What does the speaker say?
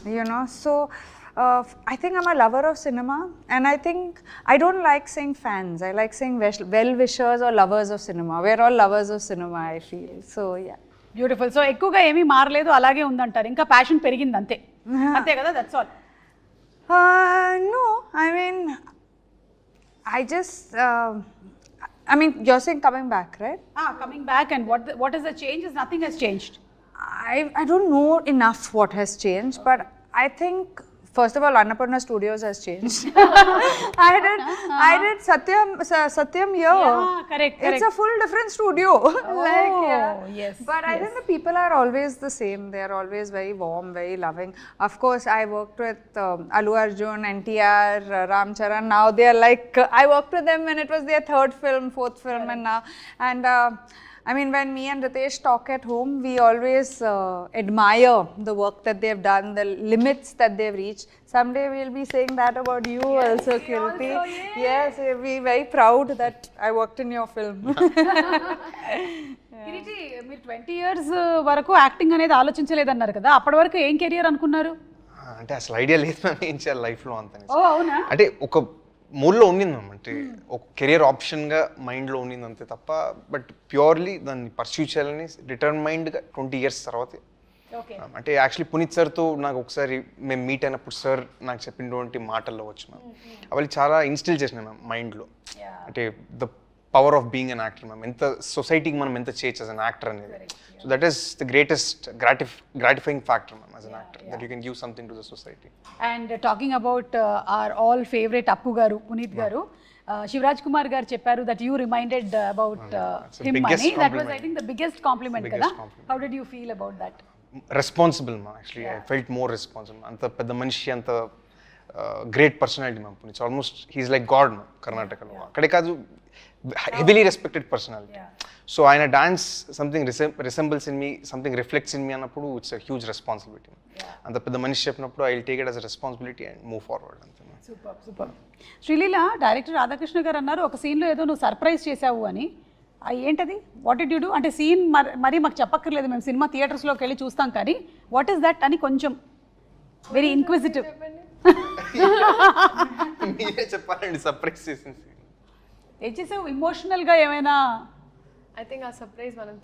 you know. So I think I'm a lover of cinema, and I think I don't like saying fans. I like saying well-wishers or lovers of cinema. We're all lovers of cinema, I feel. So yeah. Beautiful. So ఎక్కువగా ఏమీ మారలేదు, అలాగే ఉందంటారు, ఇంకా passion పెరిగింది అంతే, అంతే కదా? That's all. No, I mean, I mean, you're saying coming back, right? Coming back, and what is the change? Is nothing has changed. I don't know enough what has changed, but I think first of all, Annapurna Studios has changed. I did Satyam here. Yeah, correct. It's a full different studio. Yes. But I think the people are always the same. They are always very warm, very loving. Of course, I worked with Allu Arjun, NTR, Ram Charan. Now they are like, I worked with them when it was their third film, fourth film, and now, and I mean, when me and Ritesh talk at home, we always admire the work that they've done, the limits that they've reached. Someday we'll be saying that about you also, Kirti. Yes, we'll be very proud that I worked in your film. Kireeti, మీరు 20 years వరకు acting అనేది ఆలోచించలేదన్నారు కదా, అప్పటి వరకు ఏం career అనుకున్నారు? అంటే అసలు ఐడియా లేదు మ్యామ్ ఏం చేయాలి లైఫ్లో అంత. అవునా? అంటే ఒక మూడ్లో ఉండింది మ్యామ్, అంటే ఒక కెరియర్ ఆప్షన్గా మైండ్లో ఉండింది అంతే తప్ప, బట్ ప్యూర్లీ దాన్ని పర్స్యూ చేయాలని డిటర్మైండ్గా 20 years తర్వాత. అంటే యాక్చువల్లీ పునీత్ సార్తో నాకు ఒకసారి మేము మీట్ అయినప్పుడు సార్ నాకు చెప్పినటువంటి మాటల్లో వచ్చి మ్యామ్ అవన్నీ చాలా ఇన్స్టిల్ చేసినాయి మ్యామ్ మైండ్లో. అంటే the power of being an actor ma'am, ఎంత సొసైటీకి మనం ఎంత చేయొచ్చు యాజ్ అన్ యాక్టర్ అనేది. So that is the greatest gratifying factor ma'am as an actor, that you can give something to the society. And talking about our all favourite Appu garu, Puneeth garu, Shivaraj Kumar garu చెప్పారు that you reminded about him అని. That was I think the biggest compliment కదా. How did you feel about that? Responsible మా, actually I felt more responsible. అంత పెద్ద మనిషి, అంత great personality ma'am Puneeth. Almost he's like god ma'am కర్ణాటకలో. అక్కడే కాదు, హెవీలీ రెస్పెక్టెడ్ పర్సనాలిటీ. సో ఆయన dance something resembles in me, something reflects in me అన్నప్పుడు ఇట్స్ అ హ్యూజ్ రెస్పాన్సిబిలిటీ. అంత పెద్ద మనిషి చెప్పినప్పుడు I will take it as a responsibility and move forward అంతే. Super super. Sreeleela, director Radhakrishna garu అన్నారు ఒక సీన్లో ఏదో నువ్వు సర్ప్రైజ్ చేసావు అని. ఏంటది? What did you do? అంటే సీన్ మరీ మాకు చెప్పక్కర్లేదు, మేము సినిమా థియేటర్స్లోకి వెళ్ళి చూస్తాం, కానీ వాట్ ఈస్ దట్ అని కొంచెం వెరీ ఇన్క్విజిటివ్. మీరే చెప్పాలండి సర్ప్రైజ్ చేసింది. ఏం చేసావు? ఇమోషనల్గా ఏమైనా? I think our surprise మనం